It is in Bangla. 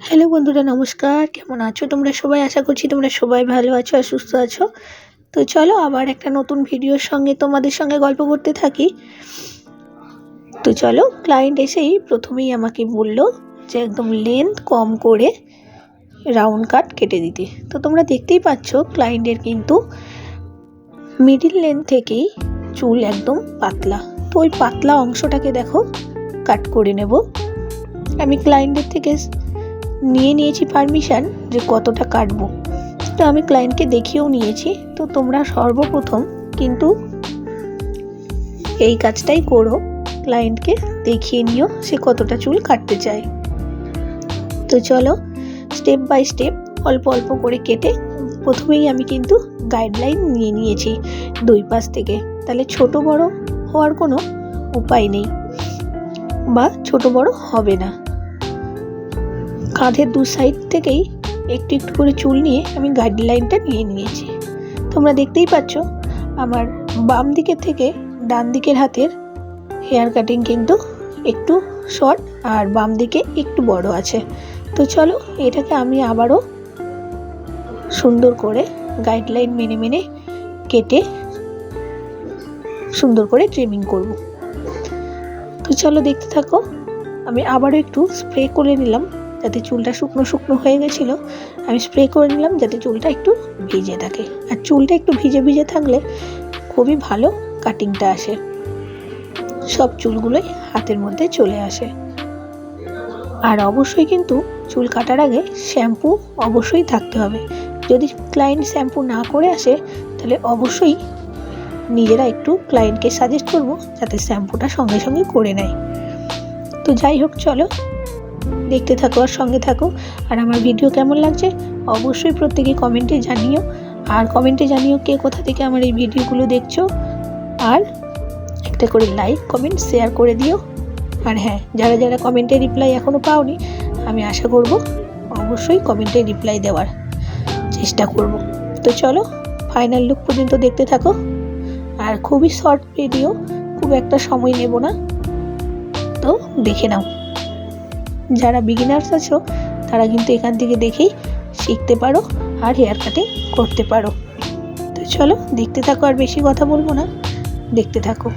হ্যালো বন্ধুরা, নমস্কার। কেমন আছো তোমরা সবাই? আশা করছি তোমরা সবাই ভালো আছো আর সুস্থ আছো। তো চলো আবার একটা নতুন ভিডিওর সঙ্গে তোমাদের সঙ্গে গল্প করতে থাকি। তো চলো, ক্লায়েন্ট এসেই প্রথমেই আমাকে বলল যে একদম লেন্থ কম করে রাউন্ড কাট কেটে দিতে। তো তোমরা দেখতেই পাচ্ছ ক্লায়েন্টের কিন্তু মিডিল লেন্থ থেকেই চুল একদম পাতলা। তো ওই পাতলা অংশটাকে দেখো কাট করে নেব। আমি ক্লায়েন্টের থেকে নিয়েছি পারমিশন যে কতটা কাটবো। তো আমি ক্লায়েন্টকে দেখিয়েও নিয়েছি। তো তোমরা সর্বপ্রথম কিন্তু এই কাজটাই করো, ক্লায়েন্টকে দেখিয়ে নিও সে কতটা চুল কাটতে চায়। তো চলো স্টেপ বাই স্টেপ অল্প অল্প করে কেটে প্রথমেই আমি কিন্তু গাইডলাইন নিয়েছি দুই পাশ থেকে, তাহলে ছোট বড় হওয়ার কোনো উপায় নেই বা ছোট বড় হবে না। কাঁধের দু সাইড থেকেই একটু একটু করে চুল নিয়ে আমি গাইডলাইনটা নিয়েছি। তোমরা দেখতেই পাচ্ছ আমার বাম দিকের থেকে ডান দিকের হাতের হেয়ার কাটিং কিন্তু একটু শর্ট আর বাম দিকে একটু বড় আছে। তো চলো এটাকে আমি আবারও সুন্দর করে গাইডলাইন মেনে কেটে সুন্দর করে ট্রিমিং করব। তো চলো দেখতে থাকো। আমি আবারও একটু স্প্রে করে নিলাম, যাতে চুলটা শুকনো শুকনো হয়ে গেছিলো। আমি স্প্রে করে নিলাম যাতে চুলটা একটু ভিজে থাকে, আর চুলটা একটু ভিজে থাকলে খুবই ভালো কাটিংটা আসে, সব চুলগুলোই হাতের মধ্যে চলে আসে। আর অবশ্যই কিন্তু চুল কাটার আগে শ্যাম্পু অবশ্যই থাকতে হবে। যদি ক্লায়েন্ট শ্যাম্পু না করে আসে তাহলে অবশ্যই নিজেরা একটু ক্লায়েন্টকে সাজেস্ট করবো যাতে শ্যাম্পুটা সঙ্গে সঙ্গে করে নেয়। তো যাই হোক, চলো দেখতে থাকো আর সঙ্গে থাকো। আর আমার ভিডিও কেমন লাগছে অবশ্যই প্রত্যেকে কমেন্টে জানিও, আর কমেন্টে জানিও কে কোথা থেকে আমার এই ভিডিওগুলো দেখছো। আর একটা করে লাইক কমেন্ট শেয়ার করে দিও। আর হ্যাঁ, যারা যারা কমেন্টে রিপ্লাই এখনও পাওনি, আমি আশা করব অবশ্যই কমেন্টে রিপ্লাই দেওয়ার চেষ্টা করব। তো চলো ফাইনাল লুক পর্যন্ত দেখতে থাকো। আর খুবই শর্ট ভিডিও, খুব একটা সময় নেব না, তো দেখে নাও। যারা বিগিনার্স আছো তারা কিন্তু এখান থেকে দেখেই শিখতে পারো আর হেয়ার কাটিং করতে পারো। তো চলো দেখতে থাকো, আর বেশি কথা বলবো না, দেখতে থাকো।